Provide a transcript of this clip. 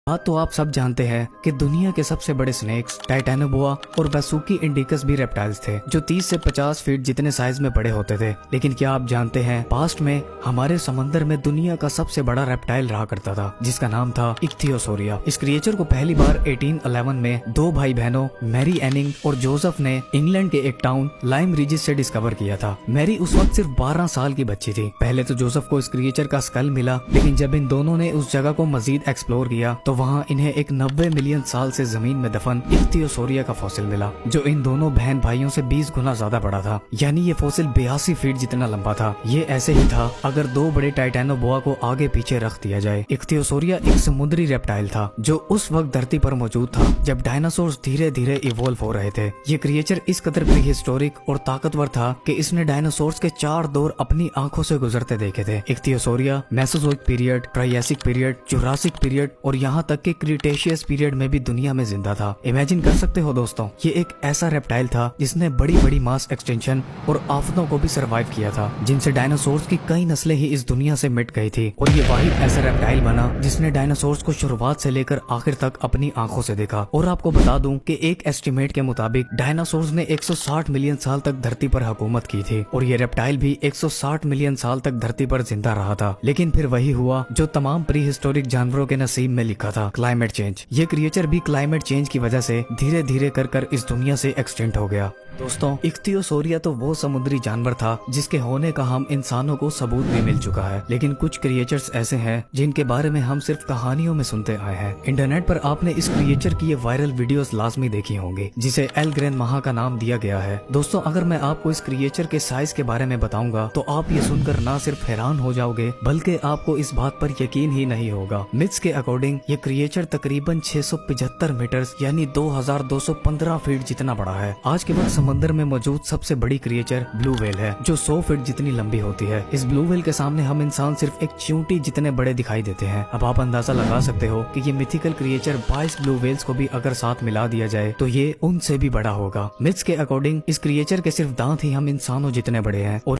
बात तो आप सब जानते हैं कि दुनिया के सबसे बड़े स्नेक्स टाइटैनोबोआ और वैसूकी इंडिकस भी रेप्टाइल्स थे जो 30 से 50 फीट जितने साइज में बड़े होते थे। लेकिन क्या आप जानते हैं पास्ट में हमारे समंदर में दुनिया का सबसे बड़ा रेप्टाइल रहा करता था जिसका नाम था इक्थियोसोरिया। इस क्रिएचर को पहली बार 1811 में दो भाई बहनों मैरी एनिंग और जोसेफ ने इंग्लैंड के एक टाउन लाइम रिजिस से डिस्कवर किया था। मैरी उस वक्त सिर्फ 12 साल की बच्ची थी। पहले तो जोसेफ को इस क्रिएचर का स्कल मिला, लेकिन जब इन दोनों ने उस जगह को मजीद एक्सप्लोर किया तो वहाँ इन्हें एक 90 मिलियन साल से जमीन में दफन इक्थियोसोरिया का फॉसिल मिला जो इन दोनों बहन भाइयों से 20 गुना ज्यादा बड़ा था। यानी ये फॉसिल 82 फीट जितना लंबा था। ये ऐसे ही था अगर दो बड़े टाइटैनोबोआ को आगे पीछे रख दिया जाए। इक्थियोसोरिया एक समुद्री रेप्टाइल था जो उस वक्त धरती पर मौजूद था जब डायनासोर्स धीरे धीरे इवोल्व हो रहे थे। ये क्रिएचर इस कदर प्रीहिस्टोरिक और ताकतवर था कि इसने डायनासोर्स के 4 दौर अपनी आंखों से गुजरते देखे थे। Ichthyosauria Mesozoic period, Triassic period, Jurassic period और यहाँ तक कि क्रीटेशियस पीरियड में भी दुनिया में जिंदा था। इमेजिन कर सकते हो दोस्तों, ये एक ऐसा रेप्टाइल था जिसने बड़ी बड़ी मास एक्सटेंशन और आफतों को भी सरवाइव किया था जिनसे डायनासोर्स की कई नस्लें ही इस दुनिया से मिट गई थी। और ये वाहिद ऐसा रेप्टाइल बना जिसने डायनासोर्स को शुरुआत से लेकर आखिर तक अपनी आंखों से देखा। और आपको बता दूं कि एक एस्टिमेट के मुताबिक डायनासोर्स ने 160 मिलियन साल तक धरती पर हुकूमत की थी और ये रेप्टाइल भी 160 मिलियन साल तक धरती पर जिंदा रहा था। लेकिन फिर वही हुआ जो तमाम प्री हिस्टोरिक जानवरों के नसीब में लिखा था, क्लाइमेट चेंज। ये क्रिएचर भी क्लाइमेट चेंज की वजह से धीरे धीरे कर इस दुनिया से एक्सटेंट हो गया। दोस्तों, इक्थियोसोरिया तो वो समुद्री जानवर था जिसके होने का हम इंसानों को सबूत भी मिल चुका है। लेकिन कुछ क्रिएचर्स ऐसे हैं जिनके बारे में हम सिर्फ कहानियों में सुनते आए हैं। इंटरनेट पर आपने इस क्रिएचर की ये वायरल वीडियोस लाजमी देखी होंगी जिसे एल ग्रेन महा का नाम दिया गया है। दोस्तों, अगर मैं आपको इस क्रिएचर के साइज के बारे में बताऊंगा तो आप ये सुनकर ना सिर्फ हैरान हो जाओगे बल्कि आपको इस बात पर यकीन ही नहीं होगा। मिथ्स के अकॉर्डिंग ये क्रिएचर तकरीबन 675 मीटर यानी 2215 फीट जितना बड़ा है। आज के वक्त समंदर में मौजूद सबसे बड़ी क्रिएचर ब्लू व्हेल है जो 100 फीट जितनी लंबी होती है। इस ब्लू व्हेल के सामने हम इंसान सिर्फ एक चींटी जितने बड़े दिखाई देते हैं। अब आप अंदाजा लगा सकते हो कि ये मिथिकल क्रिएचर 22 ब्लू व्हेल्स को भी अगर साथ मिला दिया जाए तो ये उनसे भी बड़ा होगा। मिथ्स के अकॉर्डिंग इस क्रिएचर के सिर्फ दांत ही हम इंसानों जितने बड़े हैं और